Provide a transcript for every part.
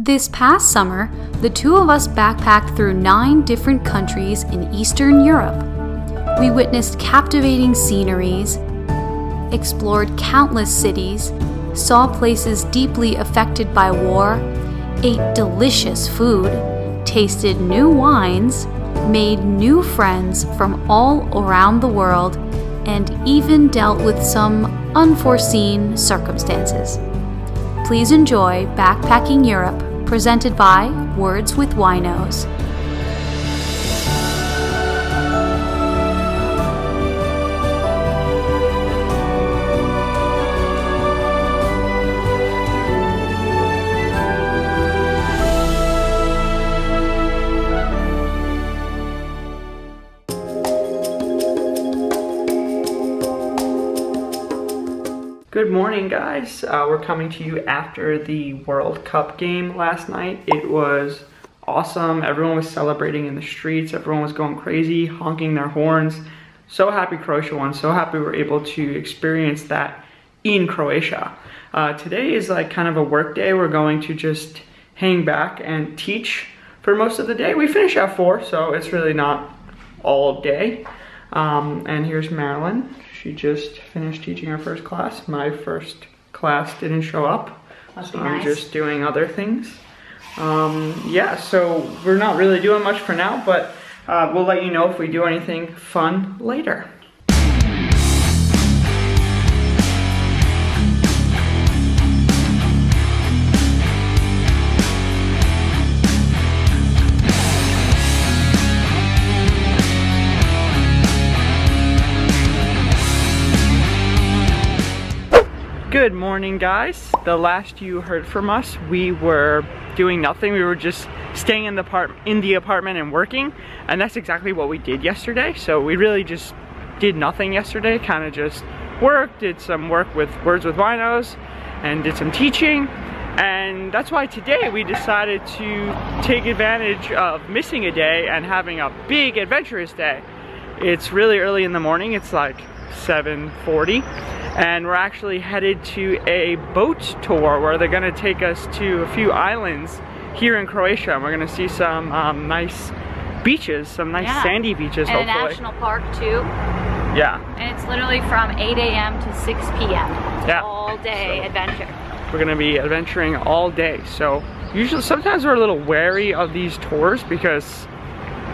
This past summer, the two of us backpacked through 9 different countries in Eastern Europe. We witnessed captivating sceneries, explored countless cities, saw places deeply affected by war, ate delicious food, tasted new wines, made new friends from all around the world, and even dealt with some unforeseen circumstances. Please enjoy Backpacking Europe, presented by Words with Winos. Good morning, guys. We're coming to you after the World Cup game last night. It was awesome. Everyone was celebrating in the streets. Everyone was going crazy, honking their horns. So happy Croatia won. So happy we were able to experience that in Croatia. Today is like kind of a work day. We're going to just hang back and teach for most of the day. We finish at 4, so it's really not all day. And here's Marilyn. She just finished teaching her first class. My first class didn't show up, so I'm just doing other things. Yeah, so we're not really doing much for now, but we'll let you know if we do anything fun later. Good morning, guys. The last you heard from us, we were doing nothing. We were just staying in the apartment and working, and that's exactly what we did yesterday. So we really just did nothing yesterday, kind of just worked, did some work with Words with Winos, and did some teaching. And that's why today we decided to take advantage of missing a day and having a big adventurous day. It's really early in the morning. It's like 7:40. And we're actually headed to a boat tour where they're gonna take us to a few islands here in Croatia. And we're gonna see some nice beaches, some nice sandy beaches, and hopefully. And a national park too. Yeah. And it's literally from 8 a.m. to 6 p.m. Yeah. All day adventure. We're gonna be adventuring all day. So sometimes we're a little wary of these tours because,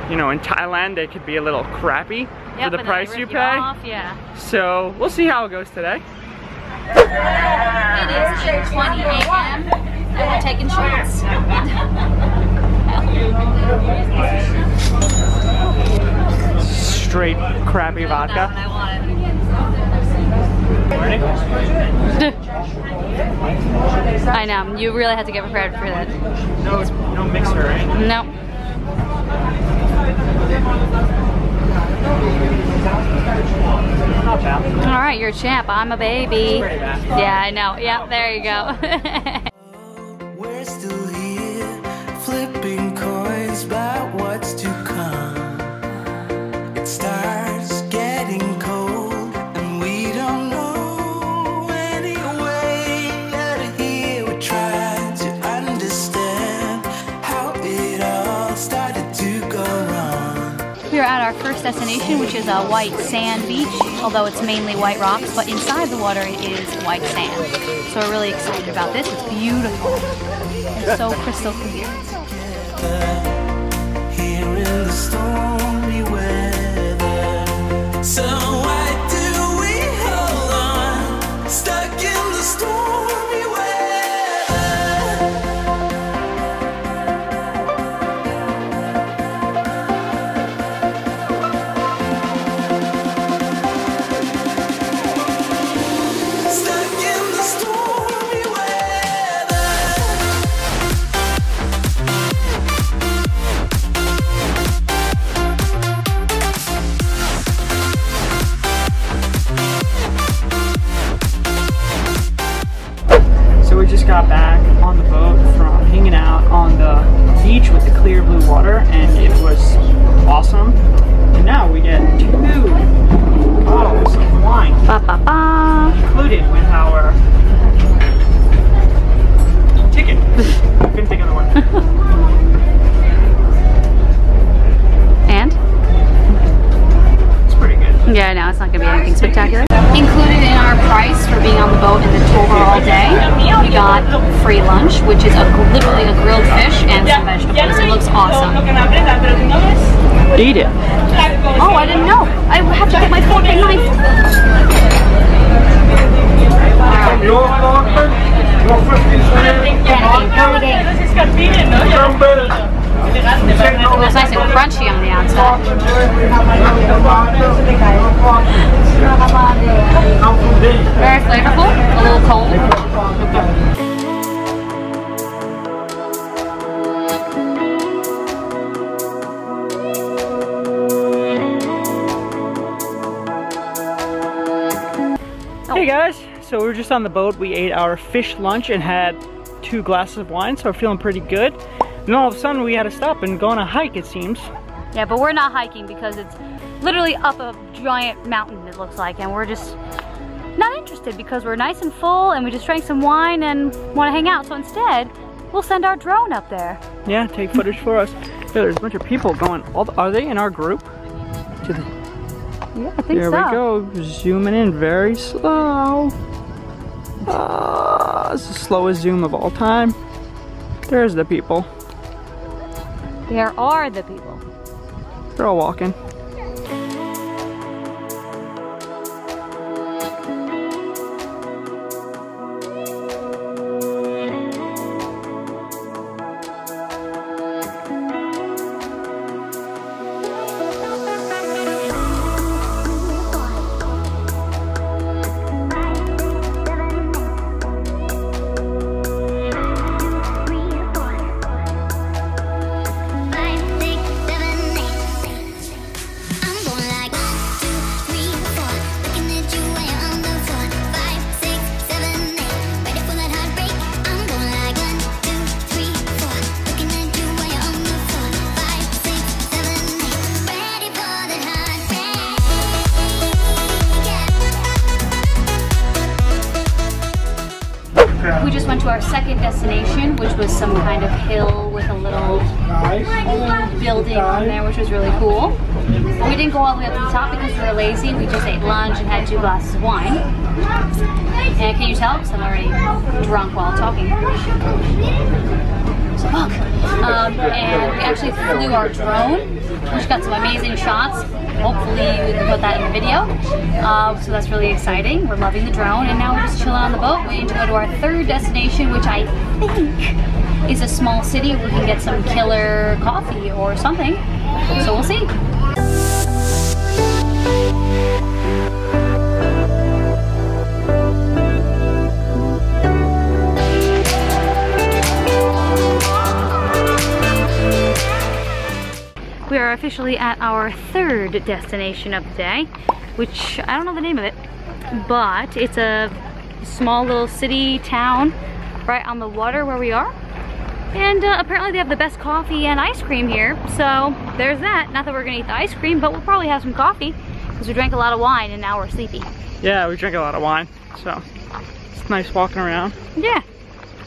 you know, in Thailand they could be a little crappy. For the price you pay. So we'll see how it goes today. It is 8:20 a.m. and we're taking shots. Straight crappy vodka. I know, you really have to get prepared for that. No mixer, right? No. Alright, you're a champ. I'm a baby. Yeah, I know. Yeah, there you go. We're still here, flipping coins about what's to come. It starts getting cold, and we don't know any way out of here. We're trying to understand how it all started to go wrong. We are at our first destination, which is a white sand beach, although it's mainly white rocks, but inside the water it is white sand. So we're really excited about this. It's beautiful. It's so crystal clear. Here in the stormy weather. So why do we hold on, stuck in the stormy weather? Got back on the boat from hanging out on the beach with the clear blue water, and it was awesome. And now we get 2 bottles of wine included with our ticket. I couldn't think of the word. which is literally a grilled fish and some vegetables. It looks awesome. Eat it. Oh, I didn't know. I have to get my fork and knife. It was nice and crunchy on the outside. Very flavorful, a little cold. Hey guys, so we were just on the boat. We ate our fish lunch and had 2 glasses of wine, so we're feeling pretty good. And all of a sudden we had to stop and go on a hike, it seems. Yeah, but we're not hiking because it's literally up a giant mountain, it looks like, and we're just not interested because we're nice and full and we just drank some wine and want to hang out. So instead, we'll send our drone up there. Yeah, take footage for us. Yeah, there's a bunch of people going. Are they in our group? Yeah, I think so. Here we go, zooming in very slow. It's the slowest zoom of all time. There's the people. There are the people. They're all walking. We just went to our second destination, which was some kind of hill with a little building on there, which was really cool. We didn't go all the way up to the top because we were lazy. We just ate lunch and had 2 glasses of wine. And can you tell? Because I'm already drunk while talking. So look. And we actually flew our drone, which got some amazing shots. Hopefully we can put that in the video. So that's really exciting. We're loving the drone, and now we're just chilling on the boat waiting to go to our 3rd destination, which I think is a small city where we can get some killer coffee or something. So we'll see. We are officially at our 3rd destination of the day, which I don't know the name of it, but it's a small little city town right on the water where we are. And apparently they have the best coffee and ice cream here, so there's that. Not that we're gonna eat the ice cream, but we'll probably have some coffee because we drank a lot of wine and now we're sleepy. Yeah, we drank a lot of wine, so it's nice walking around. Yeah.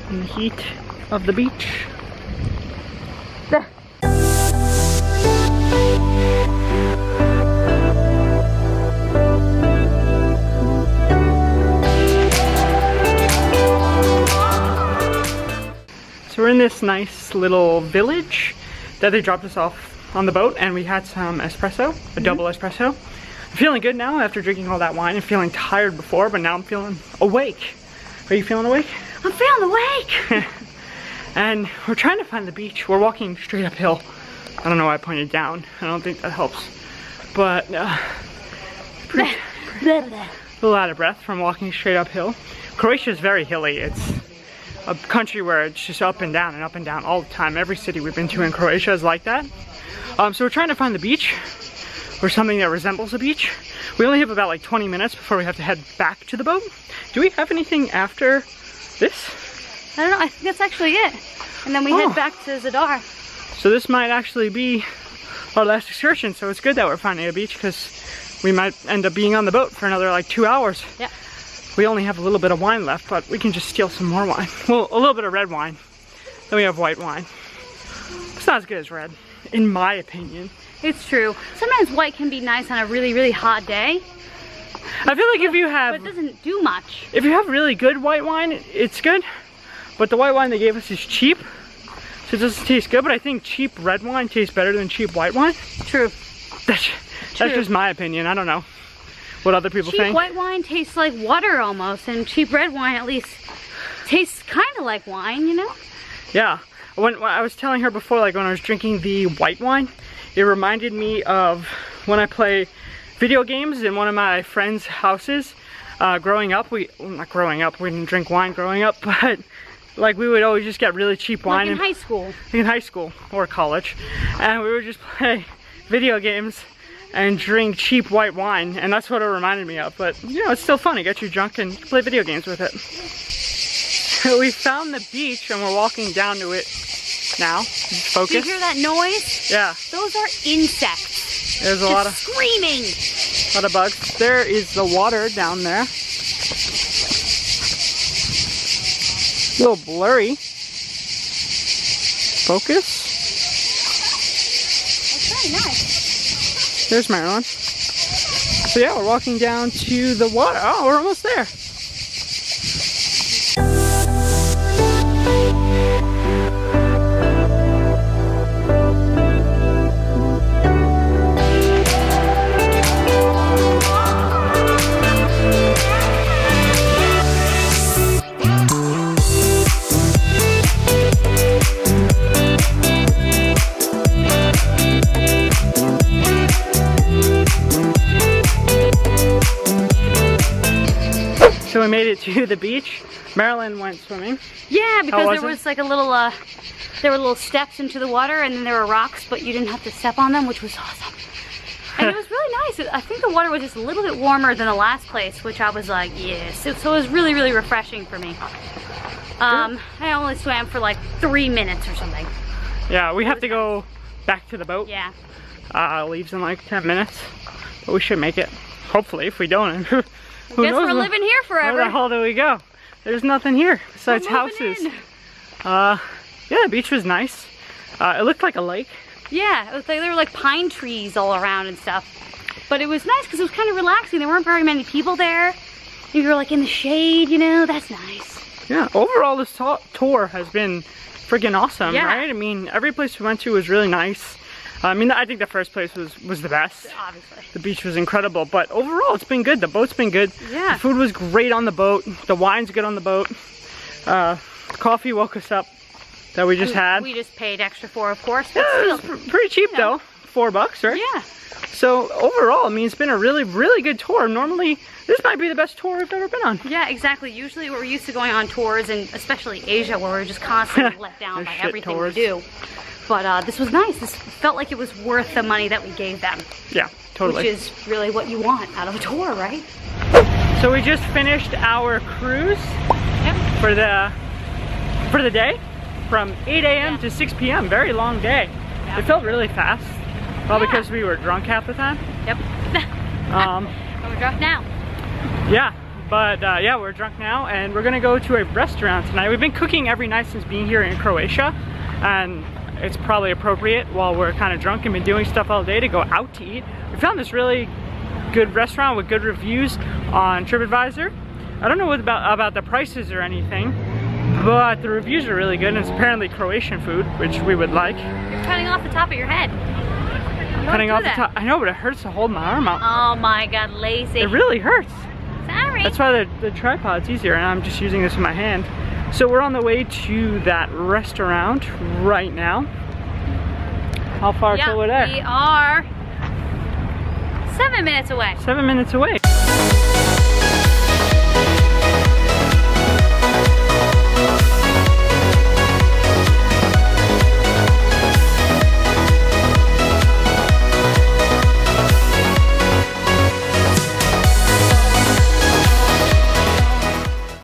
In the heat of the beach. So we're in this nice little village that they dropped us off on the boat, and we had some espresso, a double espresso. I'm feeling good now after drinking all that wine and feeling tired before, but now I'm feeling awake. Are you feeling awake? I'm feeling awake! And we're trying to find the beach. We're walking straight uphill. I don't know why I pointed down. I don't think that helps. But a little out of breath from walking straight uphill. Croatia is very hilly. It's a country where it's just up and down all the time. Every city we've been to in Croatia is like that. So we're trying to find the beach, or something that resembles a beach. We only have about like 20 minutes before we have to head back to the boat. Do we have anything after this? I don't know, I think that's actually it. And then we head back to Zadar. So this might actually be our last excursion, so it's good that we're finding a beach because we might end up being on the boat for another like 2 hours. Yeah. We only have a little bit of wine left, but we can just steal some more wine. Well, a little bit of red wine. Then we have white wine. It's not as good as red, in my opinion. It's true. Sometimes white can be nice on a really, really hot day. I feel like if you have... But it doesn't do much. If you have really good white wine, it's good. but the white wine they gave us is cheap, so it doesn't taste good, but I think cheap red wine tastes better than cheap white wine. True. That's just my opinion. I don't know what other people think. Cheap white wine tastes like water almost, and cheap red wine at least tastes kind of like wine, you know? Yeah. When I was telling her before, like when I was drinking the white wine, it reminded me of when I play video games in one of my friends' houses. Growing up, not growing up, we didn't drink wine growing up, but like we would always just get really cheap wine. Like in high school. In high school or college. And we would just play video games and drink cheap white wine, and that's what it reminded me of. But you know, it's still fun to get you drunk and play video games with it. So we found the beach and we're walking down to it now. Focus. Do you hear that noise? Yeah. Those are insects. There's a just lot of screaming. A lot of bugs. There is the water down there. A little blurry. Focus. That's very nice. There's Marilyn. So yeah, we're walking down to the water. Oh, we're almost there. So we made it to the beach. Marilyn went swimming. Yeah, because there it? was like a little, there were little steps into the water, and then there were rocks, but you didn't have to step on them, which was awesome. And it was really nice. I think the water was just a little bit warmer than the last place, which I was like, yes. So it was really, really refreshing for me. I only swam for like 3 minutes or something. Yeah, we have to go back to the boat. Yeah. Leaves in like 10 minutes, but we should make it. Hopefully, if we don't. Who Guess knows we're living here forever. Where the hell do we go? There's nothing here besides houses. Yeah, the beach was nice. It looked like a lake. Yeah, it was like, there were like pine trees all around and stuff. But it was nice because it was kind of relaxing. There weren't very many people there. You were like in the shade, you know, that's nice. Yeah, overall this tour has been freaking awesome, Yeah. right? I mean, every place we went to was really nice. I mean, I think the first place was the best. Obviously. The beach was incredible, but overall it's been good. The boat's been good. Yeah. The food was great on the boat. The wine's good on the boat. Coffee woke us up that we just had. We just paid extra for, of course. But Yeah, still, it was pretty cheap though. $4, right? Yeah. So overall, I mean, it's been a really, really good tour. Normally, this might be the best tour I've ever been on. Yeah, exactly. Usually we're used to going on tours, and especially Asia, where we're just constantly let down by shit everything tours. we do. But this was nice. This felt like it was worth the money that we gave them. Yeah, totally. Which is really what you want out of a tour, right? So we just finished our cruise Yep. for the day, from 8 a.m. to 6 p.m. Very long day. Yeah. It felt really fast. Well, Yeah. because we were drunk half the time. Yep. Um, But we're drunk now. yeah, but yeah, we're drunk now, and we're gonna go to a restaurant tonight. We've been cooking every night since being here in Croatia, and it's probably appropriate while we're kind of drunk and been doing stuff all day to go out to eat. We found this really good restaurant with good reviews on TripAdvisor. I don't know what about the prices or anything, but the reviews are really good, and it's apparently Croatian food, which we would like. You're cutting off the top of your head. Cutting off the top. I know, but it hurts to hold my arm out. Oh my god, lazy. It really hurts. Sorry. That's why the tripod's easier, and I'm just using this in my hand. So we're on the way to that restaurant right now. How far till we're there? We are 7 minutes away. 7 minutes away.